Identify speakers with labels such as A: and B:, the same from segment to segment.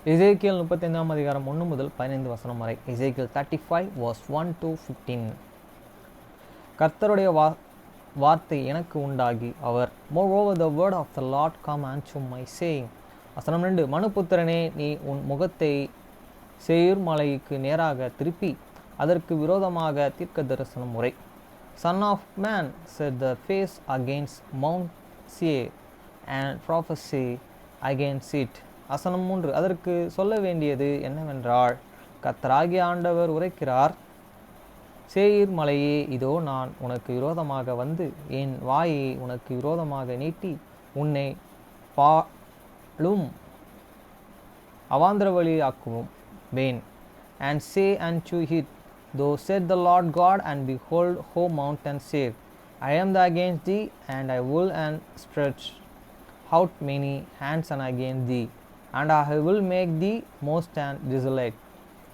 A: எசேக்கியேல் 35 அதிகாரம் 1 முதல் 15 வசனம் வரை. எசேக்கியேல் 35 verse 1 to 15. கர்த்தருடைய வார்த்தை எனக்கு உண்டாகி அவர், moreover the word of the Lord come unto my saying. வசனம் 2. மனுபுத்திரனே, நீ உன் முகத்தை சேயீர் மலைக்கு நேராக திருப்பி அதற்கு விரோதமாக தீர்க்க தரிசனம் உரை. Son of man, set the face against Mount Seir and prophesy against it. வசனம் 3. அதற்கு சொல்ல வேண்டியது என்னவென்றால், கர்த்தராகிய ஆண்டவர் உரைக்கிறார், சேயீர் மலையே, இதோ நான் உனக்கு விரோதமாக வந்து என் வாயை உனக்கு விரோதமாக நீட்டி உன்னை பாழும் அவாந்திரவழியாக்குவோம் van. And say unto it, Thou said the Lord God, and behold, O mountain Seir, I am against thee, and I will and stretch out many hands and against thee, and I will make thee most and desolate.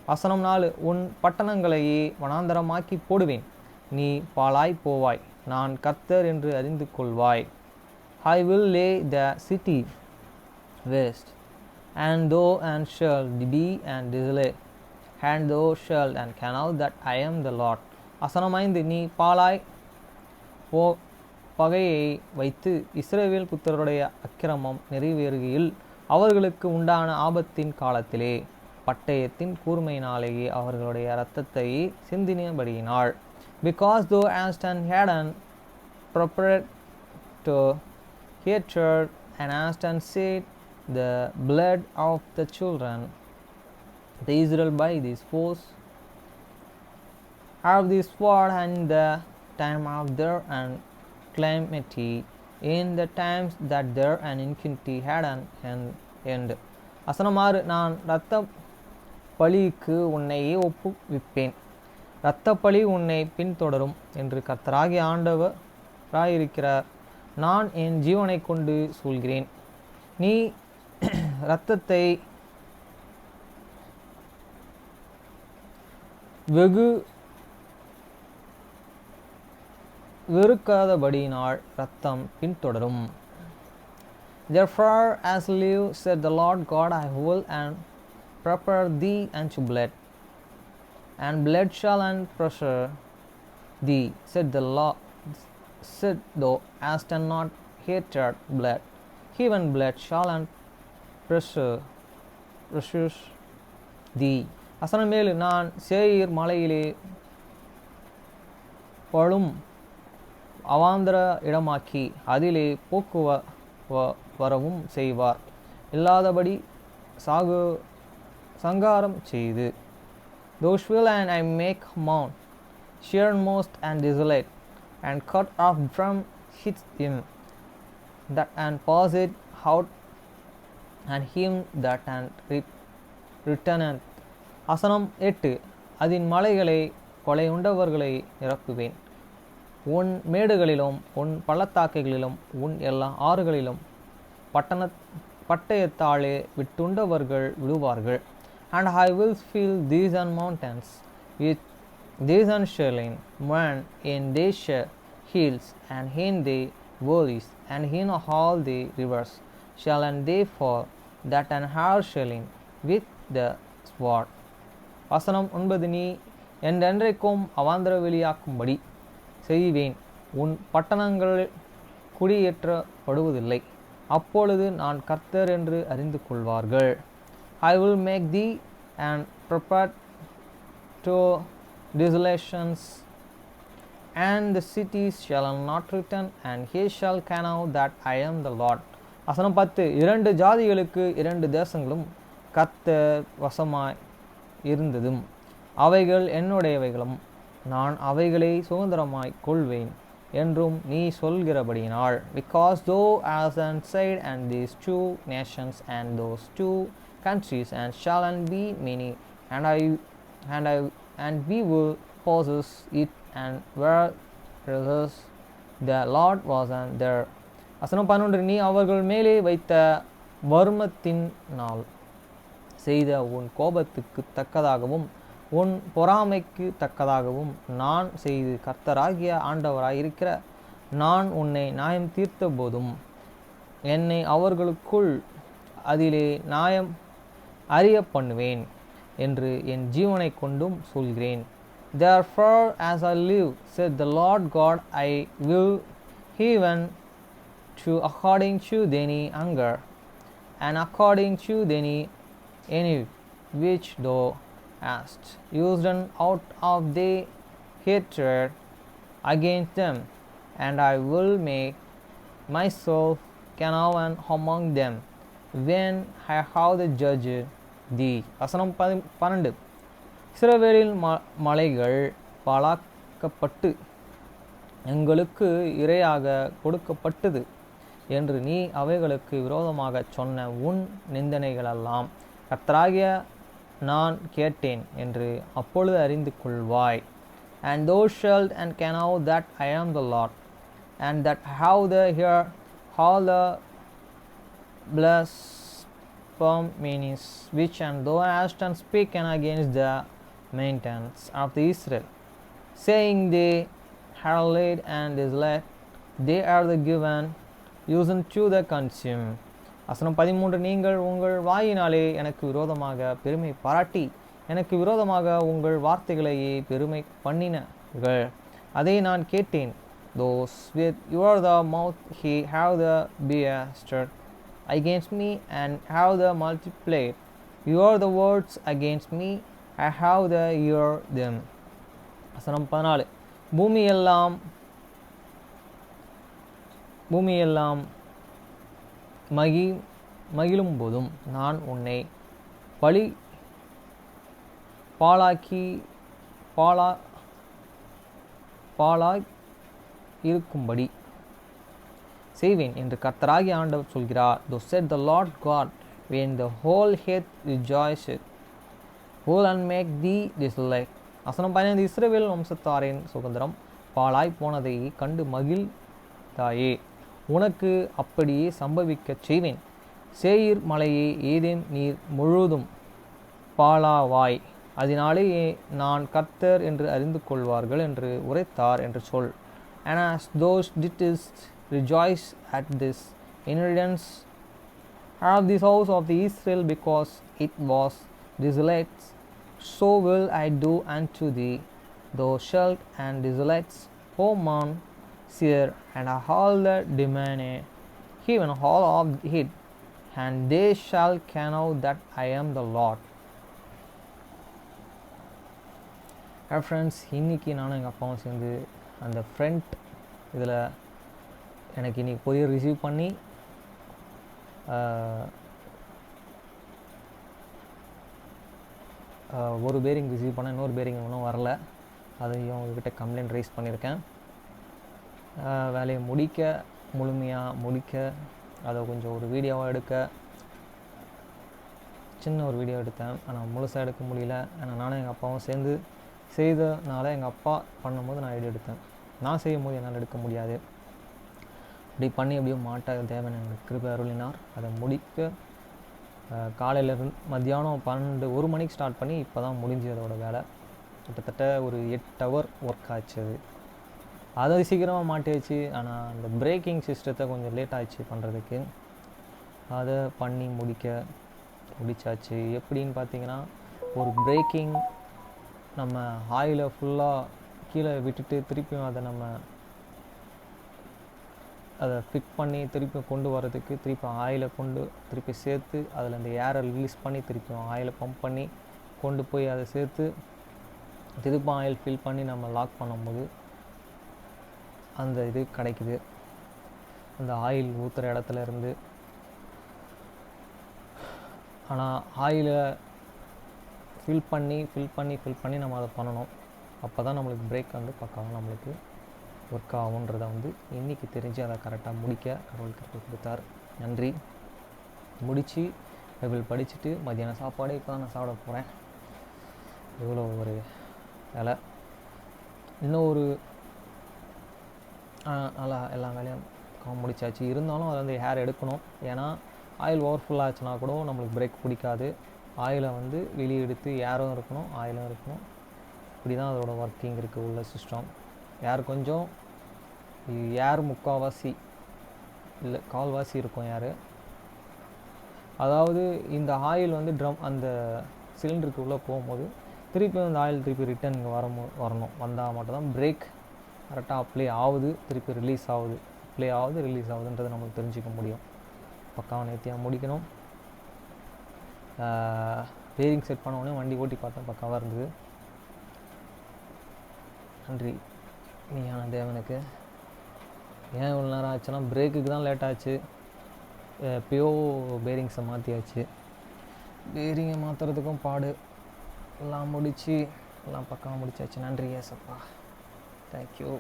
A: வசனம் 4. உன் பட்டணங்களையே வனாந்தரமாக்கி போடுவேன், நீ பாழாய் போவாய், நான் கர்த்தர் என்று அறிந்து கொள்வாய். I will lay the city waste, and thou and shall be and desolate, and thou shalt and cannot that I am the Lord. வசனம் 5. நீ பாழாய் பகையை வைத்து இஸ்ரவேல் புத்திரருடைய அக்கிரமம் நிறைவேறுகையில் அவர்களுக்கு உண்டான ஆபத்தின் காலத்திலே பட்டயத்தின் கூர்மையினாலேயே அவர்களுடைய இரத்தத்தை சிந்தினபடியினாள். Because thou hast an Hadan prepared to hatred, and hast and said the blood of the children the Israel by these foes have this sword in the time of their calamity, in the times that their iniquity had an end. வசனம் 6. நான் இரத்த பலிக்கு உன்னையே ஒப்புவிப்பேன், இரத்த பலி உன்னை பின்தொடரும் என்று கர்த்தராகிய ஆண்டவராயிருக்கிறார். நான் என் ஜீவனை கொண்டு சொல்கிறேன், நீ இரத்தத்தை வெறுக்காதபடியினால் இரத்தம் பின்தொடரும். Therefore, as live, said the Lord God, I will and prepare thee unto blood, and blood shall and pressure thee, said the Lord. Said thou hast not hated blood, even blood shall and pressure thee. வசனம் 7. நான் சேயீர் மலையிலே பழும் அவாந்தர இடமாக்கி அதிலே போக்குவரவும் செய்வார் இல்லாதபடி சங்காரம் செய்து. Those will and I make mount sheermost and desolate, and cut off from him that and pass it out, and him that and returneth. வசனம் 8. அதன் மலைகளை கொலையுண்டவர்களை நிரப்புவேன், உன் மேடுகளிலும் உன் பள்ளத்தாக்குகளிலும் உன் எல்லா ஆறுகளிலும் பட்டயத்தாலே விட்டுண்டவர்கள் விடுவார்கள். And I will fill these mountains with these shelling man in these hills, and in the valleys, and in all the rivers shall and they fall that and have shelling with the sword. வசனம் 9. நீ என்றென்றைக்கும் அவாந்தர வெளியாக்கும்படி செய்வேன், உன் பட்டணங்கள் குடியேற்றப்படுவதில்லை, அப்பொழுது நான் கர்த்தர் என்று அறிந்து கொள்வார்கள். I will make thee and prepare to desolations, and the cities shall not return, and he shall know that I am the Lord. வசனம் 10. 2 ஜாதிகளுக்கு 2 தேசங்களும் கர்த்தர் வசமாய் இருந்ததும் அவைகள் என்னுடையவைகளும் நான் அவைகளை சுதந்திரமாய் கொள்வேன் என்றும் நீ சொல்கிறபடியினால். Because thou hast said, and these 2 nations and those 2 countries and shall and be many, and we will possess it, and where the Lord was and there. வசனம் 11. நீ அவர்கள் மேலே வைத்த வர்மத்தினால் செய்த உன் கோபத்துக்கு தக்கதாகவும் உன் பொறாமைக்கு தக்கதாகவும் நான் செய்து கர்த்தராகிய ஆண்டவராயிருக்கிற நான் உன்னை நியாயம் தீர்த்த போதும் என்னை அவர்களுக்குள் அதிலே நியாயம் அறிய பண்ணுவேன் என்று என் ஜீவனை கொண்டும் சொல்கிறேன். Therefore as I live, said the Lord God, I will even to according to thine anger, and according to any which thou hast used out of thy hatred against them, and I will make myself known among them when I have judged thee. வசனம் 12. இஸ்ரவேலின் மலைகள் பாழாக்கப்பட்டு எங்களுக்கு இரையாக கொடுக்கப்பட்டது என்று நீ அவைகளுக்கு விரோதமாக சொன்ன உன் நிந்தனைகளெல்லாம் கர்த்தராகிய நான் கேட்டேன் என்று அப்பொழுது அறிந்து கொள்வாய். And thou shalt and can know that I am the Lord, and that how the hear all the blasphemies which and thou hast and spoken against the maintenance of the Israel, saying they have laid and desolate, they are the given used to the consume. வசனம் 13. நீங்கள் உங்கள் வாயினாலே எனக்கு விரோதமாக பெருமை பாராட்டி எனக்கு விரோதமாக உங்கள் வார்த்தைகளையே பெருமை பண்ணினீர்கள், அதை நான் கேட்டேன். Those with your the mouth he have the beasted against me, and have the multiplied your the words against me, I have the hear them. வசனம் 14. பூமியெல்லாம் மகிழும் போதும் நான் உன்னை பாழாய் இருக்கும்படி செய்வேன் என்று கர்த்தராகிய ஆண்டவர் சொல்கிறார். Thus said the Lord God, when the whole earth rejoiceth, will and make thee desolate. வசனம் 15. இஸ்ரவேல் வம்சத்தாரின் சுதந்திரம் பாழாய் போனதை கண்டு மகிழ்ந்தாயே, உனக்கு அப்படியே சம்பவிக்கச் செய்வேன். சேயீர் மலையே, ஏதேம் நீர் முழுதும் பாழாவாய், அதனாலேயே நான் கர்த்தர் என்று அறிந்து கொள்வார்கள் என்று உரைத்தார் என்று சொல். And as those didst rejoice at this inheritance of this house of the Israel, because it was desolate, so will I do unto thee. Thou shalt and desolates, O Mount Seir, and all the demene, even all of it, and they shall know that I am the Lord. Friends, இன்றைக்கி நானும் எங்கள் அப்பாவும் சேர்ந்து அந்த front இதில் எனக்கு இன்றைக்கி courier receive பண்ணி ஒரு பேரிங் ரிசீவ் பண்ண, இன்னொரு பேரிங் இன்னும் வரல. அதையும் உங்ககிட்ட கம்ப்ளைண்ட் ரைஸ் பண்ணியிருக்கேன். வேலையை முழுமையாக முடிக்க அதை கொஞ்சம் ஒரு வீடியோவாக எடுக்க சின்ன ஒரு வீடியோ எடுத்தேன். ஆனால் முழுசாக எடுக்க முடியல. ஆனால் நானும் எங்கள் அப்பாவும் சேர்ந்து செய்தனால எங்கள் அப்பா பண்ணும்போது நான் எடுத்தேன். நான் செய்யும் போது என்னால் எடுக்க முடியாது. அப்படி பண்ணி எப்படியோ மாட்ட தேவன் எனக்கு கிருபை அருளினார். அதை முடிக்க காலையிலேருந்து மத்தியானம் 1 மணிக்கு ஸ்டார்ட் பண்ணி இப்போ தான் முடிஞ்சு அதோட வேலை. கிட்டத்தட்ட ஒரு 8 ஹவர் ஒர்க் ஆச்சு. அதை சீக்கிரமாக மாட்டியாச்சு. ஆனால் அந்த பிரேக்கிங் சிஸ்டத்தை கொஞ்சம் லேட் ஆகிடுச்சு பண்ணுறதுக்கு. அதை பண்ணி முடிச்சாச்சு. எப்படின்னு பார்த்தீங்கன்னா, ஒரு பிரேக்கிங் நம்ம ஆயிலை ஃபுல்லாக கீழே விட்டுட்டு திருப்பியும் அதை ஃபிட் பண்ணி திருப்பி கொண்டு வரதுக்கு திருப்பி ஆயிலை திருப்பி சேர்த்து அதில் அந்த ஏரை ரிலீஸ் பண்ணி திருப்பியும் ஆயிலை பம்ப் பண்ணி கொண்டு போய் அதை சேர்த்து திருப்பி ஆயில் ஃபில் பண்ணி நம்ம லாக் பண்ணும்போது அந்த இது கிடைக்குது. அந்த ஆயில் ஊற்றுற இடத்துல இருந்து. ஆனால் ஆயிலை ஃபில் பண்ணி நம்ம அதை பண்ணணும். அப்போ தான் நம்மளுக்கு பிரேக் வந்து பக்காவும் நம்மளுக்கு ஒர்க் ஆகுன்றதை இன்றைக்கி தெரிஞ்சு அதை கரெக்டாக முடிக்க கடவுள் கிட்ட கொடுத்தார். நன்றி. முடித்து பைபிள் படிச்சுட்டு மத்தியானம் சாப்பாடு இப்போ தான் நான் சாப்பிட போகிறேன். இவ்வளோ ஒரு வேலை. இன்னும் ஒரு நல்லா எல்லா வேலையும் முடிச்சாச்சு. இருந்தாலும் அதை ஹேர் எடுக்கணும். ஏன்னா ஆயில் ஓவர்ஃபுல் ஆச்சுன்னா கூட நம்மளுக்கு பிரேக் பிடிக்காது. ஆயிலை வெளியே எடுத்து ஏரும் இருக்கணும், ஆயிலும் இருக்கணும். இப்படி தான் அதோட ஒர்க்கிங் இருக்குது உள்ள சிஸ்டம். கொஞ்சம் ஏர் முக்கால்வாசி இல்லை கால்வாசி இருக்கும். அதாவது இந்த ஆயில் வந்து அந்த சிலிண்டருக்கு உள்ளே போகும்போது திருப்பி அந்த ஆயில் திருப்பி ரிட்டன் இங்கே வரணும். வந்தால் மட்டும்தான் பிரேக் கரெக்டாக அப்ளை ஆகுது, திருப்பி ரிலீஸ் ஆகுது, அப்ளை ஆகுது ரிலீஸ் ஆகுதுன்றது நம்மளுக்கு தெரிஞ்சிக்க முடியும். பக்காவாக நேர்த்தியாக முடிக்கணும். பேரிங் செட் பண்ண உடனே வண்டி ஓட்டி பார்த்தேன், பக்காவாக இருந்தது. நன்றி நீயான தேவனுக்கு. ஏன் இவ்வளோ நேரம் ஆச்சுன்னா பிரேக்குக்கு தான் லேட் ஆச்சு. எப்பயோ பேரிங்ஸை மாற்றியாச்சு. பேரிங்கை மாற்றுறதுக்கும் பாடு எல்லாம் முடித்து எல்லாம் பக்கமாக முடிச்சாச்சு. நன்றி ஏசப்பா, தேங்க்யூ.